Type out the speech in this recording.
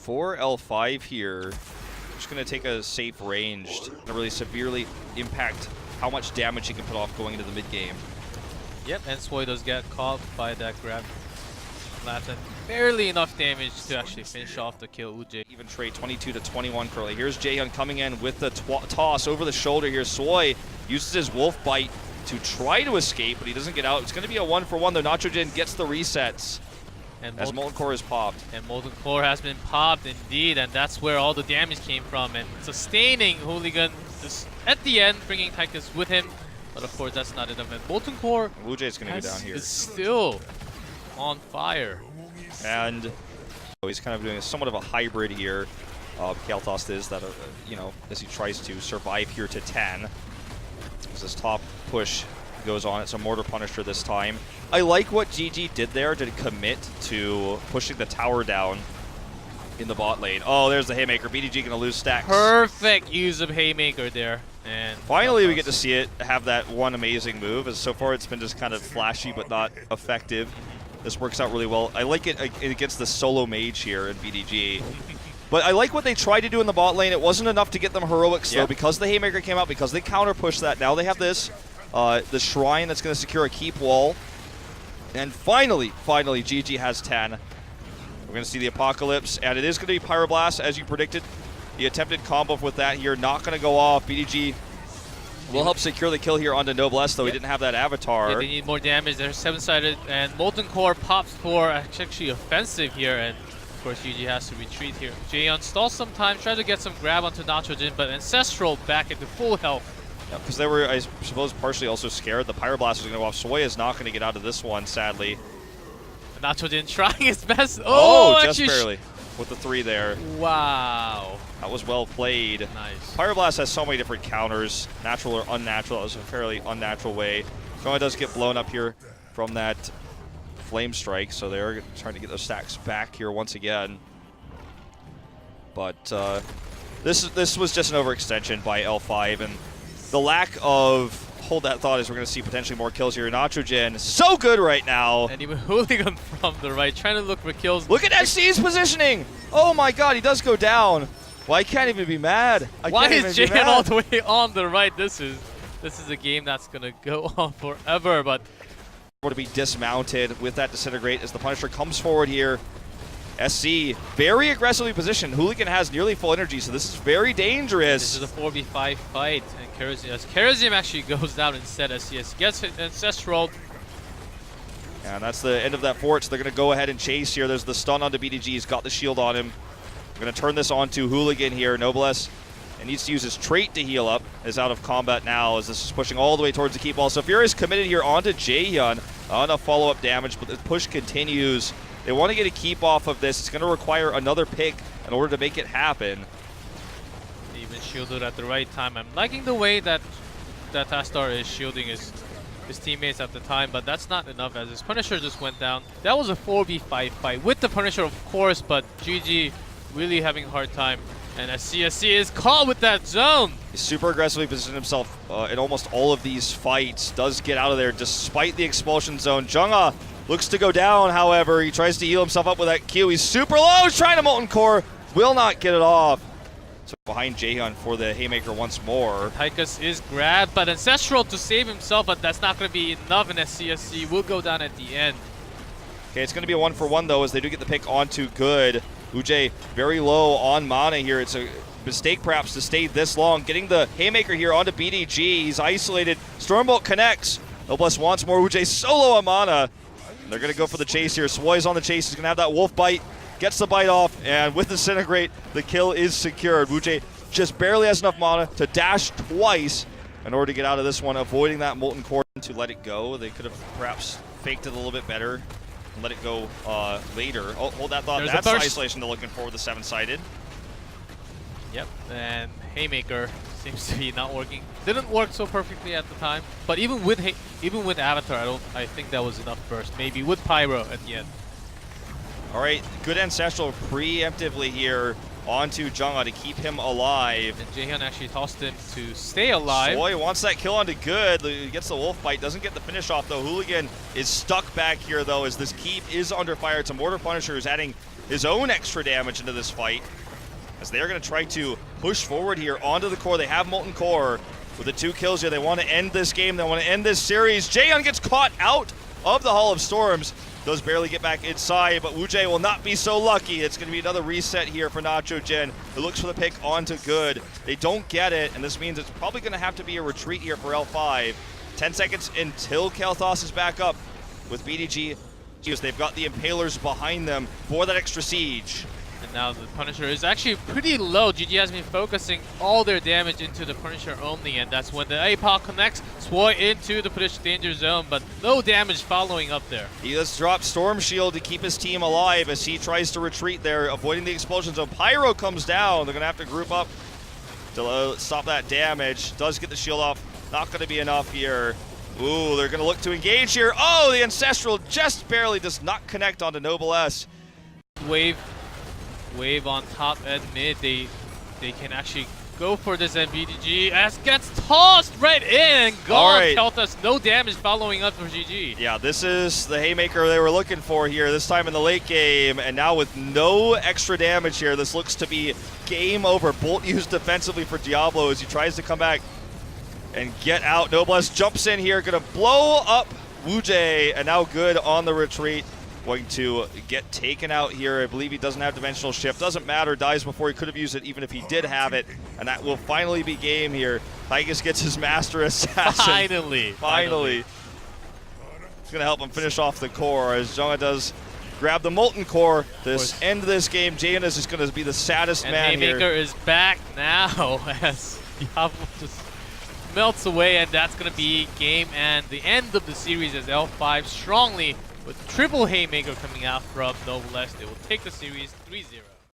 for L5 here, just going to take a safe range to really severely impact how much damage he can put off going into the mid game. Yep, and Swoi does get caught by that grab last and barely enough damage to actually finish off the kill. Ujay. Even trade 22 to 21 currently. Here's Jaehyun coming in with the toss over the shoulder here. Swoi uses his wolf bite to try to escape, but he doesn't get out. It's going to be a 1-for-1 though. Nitrogen gets the resets. And as Molten Core is popped. And Molten Core has been popped indeed, and that's where all the damage came from. And sustaining Hooligan just at the end, bringing Tychus with him. But of course, that's not enough. And Molten Core Ujay's going to go down here. Is still on fire. And he's kind of doing somewhat of a hybrid here. Kaltost is that, you know, as he tries to survive here to 10. As this top push goes on, it's a Mortar Punisher this time. I like what GG did there to commit to pushing the tower down in the bot lane. Oh, there's the Haymaker. BDG gonna lose stacks. Perfect use of Haymaker there. And finally we get to see it have that one amazing move, as so far it's been just kind of flashy but not effective. This works out really well. I like it against the solo mage here in BDG. But I like what they tried to do in the bot lane. It wasn't enough to get them heroics though, because the Haymaker came out, because they counter pushed that. Now they have this, the Shrine that's gonna secure a keep wall. And finally, GG has 10. We're going to see the Apocalypse, and it is going to be Pyroblast, as you predicted. The attempted combo with that here, not going to go off. BDG will help secure the kill here onto Noblesse, though he didn't have that avatar. Yeah, they need more damage. They're 7-sided, and Molten Core pops for actually offensive here, and of course GG has to retreat here. Jaehyun stalls some time, tries to get some grab onto Nitrogen, but Ancestral back into full health. Yeah, because they were, I suppose, partially also scared. The Pyroblast was going to go off. Swoi is not going to get out of this one, sadly. Nitrogen trying his best. Oh, just barely. With the 3 there. Wow. That was well played. Nice. Pyroblast has so many different counters, natural or unnatural. That was a fairly unnatural way. Gonga does get blown up here from that Flame Strike, so they're trying to get those stacks back here once again. But this was just an overextension by L5, and the lack of hold that thought is we're going to see potentially more kills here. Nitrogen, so good right now. And even Hooligan from the right, trying to look for kills. Look at SC's positioning. Oh my god, he does go down. Well, I can't even be mad. Why is Jaehyun all the way on the right? This is a game that's going to go on forever, but to be dismounted with that Disintegrate as the Punisher comes forward here. SC very aggressively positioned. Hooligan has nearly full energy, so this is very dangerous. This is a 4v5 fight, and Kerazium actually goes down instead as he gets Ancestral. And that's the end of that fort, so they're going to go ahead and chase here. There's the stun onto BDG. He's got the shield on him. We're going to turn this on to Hooligan here. Noblesse and needs to use his trait to heal up. Is out of combat now as this is pushing all the way towards the keep wall. So Furious committed here onto Jaehyun. Not enough follow-up damage, but the push continues. They want to get a keep off of this. It's going to require another pick in order to make it happen. Even shielded at the right time. I'm liking the way that Astar is shielding his teammates at the time, but that's not enough as his Punisher just went down. That was a 4v5 fight with the Punisher, of course, but GG really having a hard time. And SC is caught with that zone. He's super aggressively positioned himself in almost all of these fights. Does get out of there despite the expulsion zone. Jungha looks to go down, however. He tries to heal himself up with that Q. He's super low. He's trying to Molten Core. Will not get it off. So behind Jaehyun for the Haymaker once more. Tychus is grabbed, but Ancestral to save himself, but that's not going to be enough, and SC will go down at the end. Okay, it's going to be a 1-for-1 though, as they do get the pick onto Good. Ujay very low on mana here. It's a mistake perhaps to stay this long. Getting the Haymaker here onto BDG. He's isolated. Stormbolt connects. Noblesse wants more. Ujay solo on mana. They're going to go for the chase here. Swoi's on the chase. He's going to have that wolf bite. Gets the bite off, and with Disintegrate, the kill is secured. Ujay just barely has enough mana to dash twice in order to get out of this one, avoiding that Molten Core to let it go. They could have perhaps faked it a little bit better and let it go later. Oh, hold that thought. That's the isolation they're looking for with the 7-sided. Yep, and Haymaker seems to be not working. Didn't work so perfectly at the time, but even with Avatar, I think that was enough burst. Maybe with Pyro at the end. All right, good Ancestral preemptively here onto Jungha to keep him alive. And Jaehyun actually tossed him to stay alive. Soy wants that kill onto Good. He gets the wolf bite, doesn't get the finish off though. Hooligan is stuck back here though as this keep is under fire. It's a Mortar Punisher who's adding his own extra damage into this fight, as they're going to try to push forward here onto the core. They have Molten Core with the 2 kills here. They want to end this game. They want to end this series. Jaehyun gets caught out of the Hall of Storms. Does barely get back inside, but Woo Jae will not be so lucky. It's going to be another reset here for Nacho Jin, who looks for the pick onto Good. They don't get it, and this means it's probably going to have to be a retreat here for L5. 10 seconds until Kael'thas is back up with BDG. They've got the Impalers behind them for that extra siege. And now the Punisher is actually pretty low. GG has been focusing all their damage into the Punisher only, and that's when the APOC connects Swoy into the Punisher danger zone, but no damage following up there. He just dropped Storm Shield to keep his team alive as he tries to retreat there, avoiding the explosion zone. Pyro comes down. They're going to have to group up to stop that damage. Does get the shield off. Not going to be enough here. Ooh, they're going to look to engage here. Oh, the Ancestral just barely does not connect onto Noble S. Wave on top and mid. They can actually go for this, and BDG as gets tossed right in and gone. All right. Kael'thas, no damage following up for GG. Yeah, this is the haymaker they were looking for here, this time in the late game, and now with no extra damage here, this looks to be game over. Bolt used defensively for Diablo as he tries to come back and get out. Noblesse jumps in here, gonna blow up Woo Jae, and now Good on the retreat. Going to get taken out here. I believe he doesn't have Dimensional Shift. Doesn't matter, dies before he could have used it, even if he did have it. And that will finally be game here. Tygus gets his Master Assassin. Finally. It's going to help him finish off the core as Jungha does grab the Molten Core to end this game. Jaehyun is just going to be the saddest man here. Haymaker is back now as Diablo just melts away, and that's going to be game and the end of the series as L5 strongly with triple Haymaker coming out from Noblesse. They will take the series 3-0.